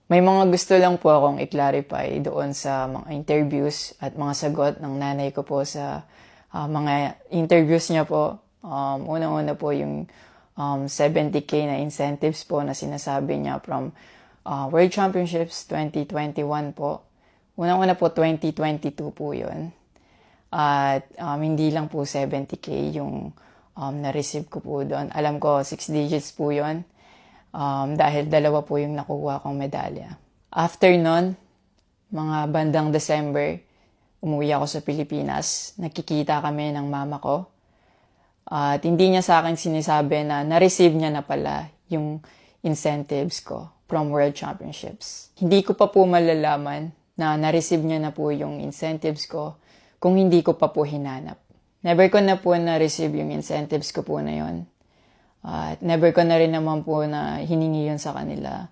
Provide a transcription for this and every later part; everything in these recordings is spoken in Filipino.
May mga gusto lang po akong i-clarify doon sa mga interviews at mga sagot ng nanay ko po sa mga interviews niya po. Unang-una po yung 70K na incentives po na sinasabi niya from World Championships 2021 po. Unang-una po 2022 po yun. At hindi lang po 70K yung na-receive ko po doon. Alam ko 6 digits po yun. Dahil dalawa po yung nakuha kong medalya. After nun, mga bandang December, umuwi ako sa Pilipinas. Nakikita kami ng mama ko. At hindi niya sa akin sinasabi na na-receive niya na pala yung incentives ko from World Championships. Hindi ko pa po malalaman na na-receive niya na po yung incentives ko kung hindi ko pa po hinanap. Never ko na po na-receive yung incentives ko po na yun. At never ko na rin naman po na hiningi yun sa kanila.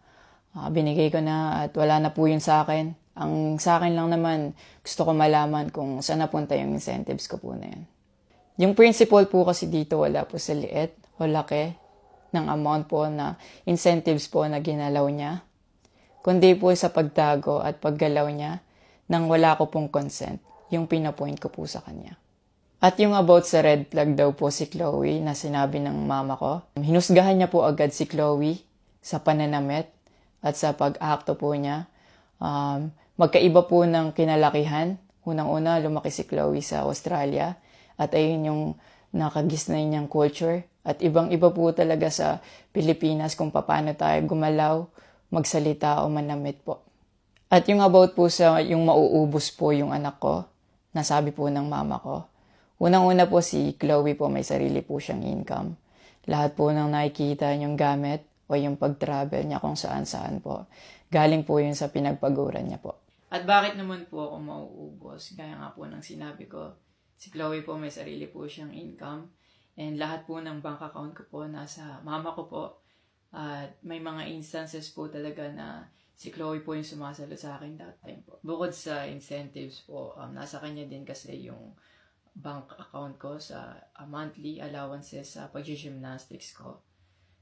Binigay ko na at wala na po yun sa akin. Ang sa akin lang naman, gusto ko malaman kung saan napunta yung incentives ko po na yun. Yung principle po kasi dito wala po sa liit o laki ng amount po na incentives po na ginalaw niya. Kundi po sa pagtago at paggalaw niya nang wala ko pong consent, yung pinapoint ko po sa kanya. At yung about sa red flag daw po si Chloe na sinabi ng mama ko, hinusgahan niya po agad si Chloe sa pananamit at sa pag-akto po niya. Magkaiba po ng kinalakihan. Unang-una, lumaki si Chloe sa Australia at ayun yung nakagisnay niyang culture. At ibang-iba po talaga sa Pilipinas kung paano tayo gumalaw, magsalita o manamit po. At yung about po sa yung mauubos po yung anak ko, nasabi po ng mama ko. Unang-una po si Chloe po may sarili po siyang income. Lahat po ng nakikita niyong gamit o yung pag-travel niya kung saan-saan po. Galing po yun sa pinagpaguran niya po. At bakit naman po ako mauubos? Gaya nga po ng sinabi ko, si Chloe po may sarili po siyang income. And lahat po ng bank account ko po nasa mama ko po. At may mga instances po talaga na si Chloe po yung sumasalo sa akin that time po. Bukod sa incentives po, nasa kanya din kasi yung bank account ko sa monthly allowances sa pag-gymnastics ko.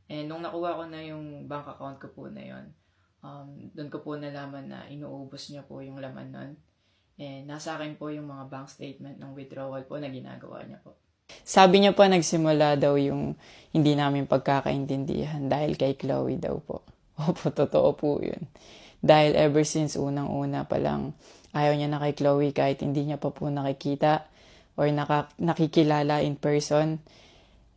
And nung nakuha ko na yung bank account ko po na yun, doon ko po nalaman na inuubos niya po yung laman nun. And nasa akin po yung mga bank statement ng withdrawal po na ginagawa niya po. Sabi niya pa nagsimula daw yung hindi namin pagkakaintindihan dahil kay Chloe daw po. Opo, totoo po yun. Dahil ever since unang-una pa lang, ayaw niya na kay Chloe kahit hindi niya pa po nakikita or nakikilala in person.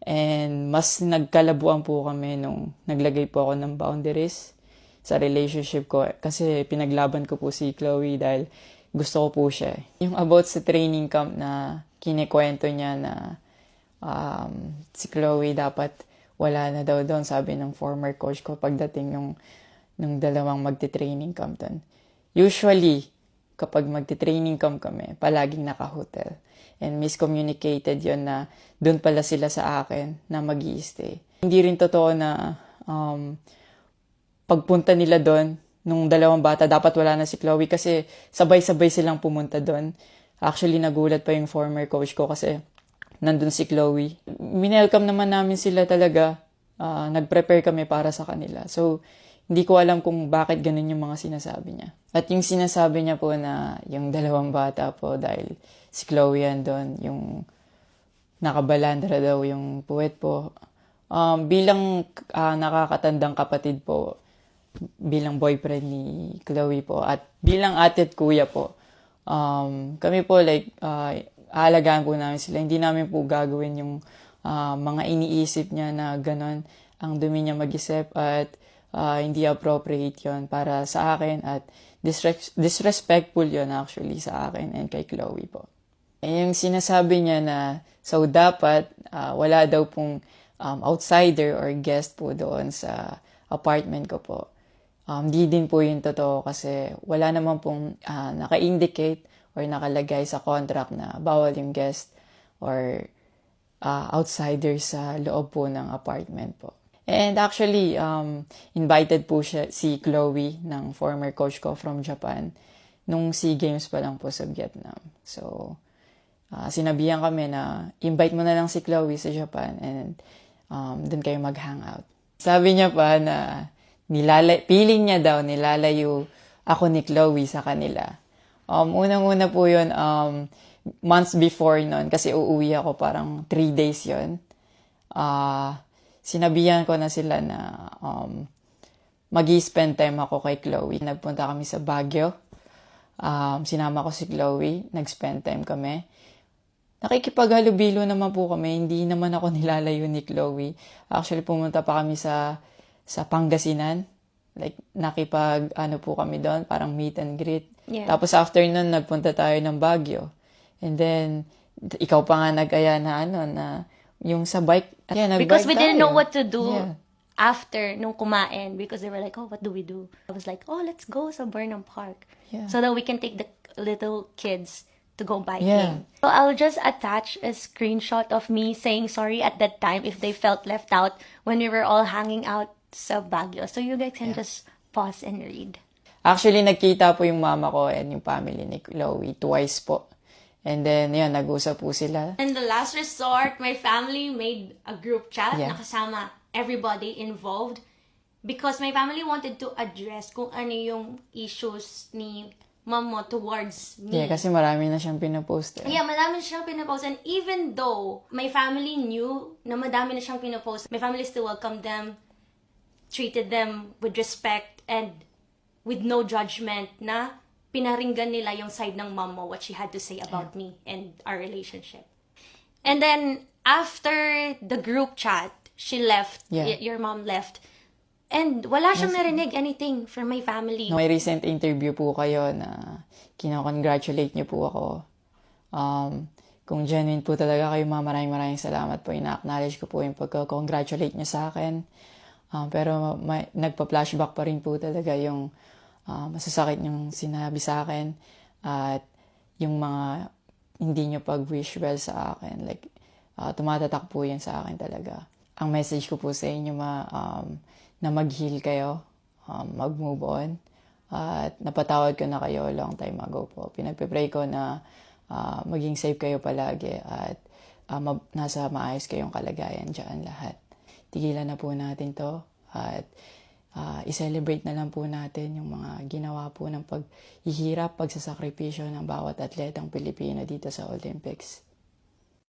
And mas nagkalabuan po kami nung naglagay po ako ng boundaries sa relationship ko. Kasi pinaglaban ko po si Chloe dahil gusto ko po siya. Yung about sa training camp na kinikwento niya na si Chloe dapat wala na daw doon, sabi ng former coach ko pagdating nung dalawang magte-training camp doon. Usually, kapag magte-training camp kami, palaging naka-hotel. And miscommunicated yon na doon pala sila sa akin na mag-i-stay. Hindi rin totoo na pagpunta nila doon, nung dalawang bata, dapat wala na si Chloe kasi sabay-sabay silang pumunta doon. Actually, nagulat pa yung former coach ko kasi nandun si Chloe. Minelcome naman namin sila talaga. Nag-prepare kami para sa kanila. So, hindi ko alam kung bakit ganun yung mga sinasabi niya. At yung sinasabi niya po na yung dalawang bata po dahil si Chloe yan doon, yung nakabalandra daw yung puwet po. Bilang nakakatandang kapatid po, bilang boyfriend ni Chloe po, at bilang ate at kuya po, kami po aalagaan po namin sila. Hindi namin po gagawin yung mga iniisip niya na ganon. Ang dumi niya mag-isip at hindi appropriate yon para sa akin at disrespectful yon actually sa akin and kay Chloe po. Yung sinasabi niya na so dapat wala daw pong outsider or guest po doon sa apartment ko po. Di din po yung totoo kasi wala naman pong naka-indicate or nakalagay sa contract na bawal yung guest or outsider sa loob po ng apartment po. And actually, invited po si Chloe ng former coach ko from Japan nung SEA Games pa lang po sa Vietnam. So, sinabihan kami na invite mo na lang si Chloe sa Japan and doon kayo mag-hangout. Sabi niya pa na feeling niya daw, nilalayo ako ni Chloe sa kanila. Unang-una po yun, months before nun, kasi uuwi ako parang 3 days yun. Sinabihan ko na sila na mag-i-spend time ako kay Chloe. Nagpunta kami sa Baguio. Sinama ko si Chloe, nag-spend time kami. Nakikipaghalubilo naman po kami, hindi naman ako nilalayo ni Chloe. Actually, pumunta pa kami sa Pangasinan. Like, po kami doon, parang meet and greet. Yeah. Tapos after nun, nagpunta tayo ng Baguio. And then, ikaw pa nga nag-aya na yung sa bike. Yeah, Because we didn't know tayo. what to do Yeah. after nung kumain, because they were like, oh, what do we do? I was like, oh, let's go sa Burnham Park. Yeah. So that we can take the little kids to go biking. Yeah. So I'll just attach a screenshot of me saying sorry at that time if they felt left out when we were all hanging out sa Baguio. So you guys can just pause and read. Actually, nagkita po yung mama ko and yung family ni Chloe twice po. And then, yun, nag-usap po sila. And the last resort, my family made a group chat Yeah. na kasama everybody involved because my family wanted to address kung ano yung issues ni mom mo towards me. Yeah, kasi marami na siyang pinapost. Yeah, madami na siyang pinapost. And even though my family knew na madami na siyang pinapost, my family still welcomed them, treated them with respect and with no judgment na pinaringgan nila yung side ng mom mo, what she had to say about me and our relationship. And then, after the group chat, she left, your mom left, and wala siyang narinig anything from my family. May recent interview po kayo na kinakongratulate niyo po ako. Kung genuine po talaga kayo, maraming salamat po. Ina-acknowledge ko po yung pagka-congratulate niyo sa akin. Pero nagpa-flashback pa rin po talaga yung masasakit yung sinabi sa akin at yung mga hindi nyo pag-wish well sa akin. Like, tumatatak po yan sa akin talaga. Ang message ko po sa inyo na mag-heal kayo, mag-move on, at napatawad ko na kayo long time ago po. Pinagpe-pray ko na maging safe kayo palagi at nasa maayos kayong kalagayan dyan lahat. Tigilan na po natin to at i-celebrate na lang po natin yung mga ginawa po ng paghihirap, pagsasakripisyo ng bawat atletang Pilipino dito sa Olympics.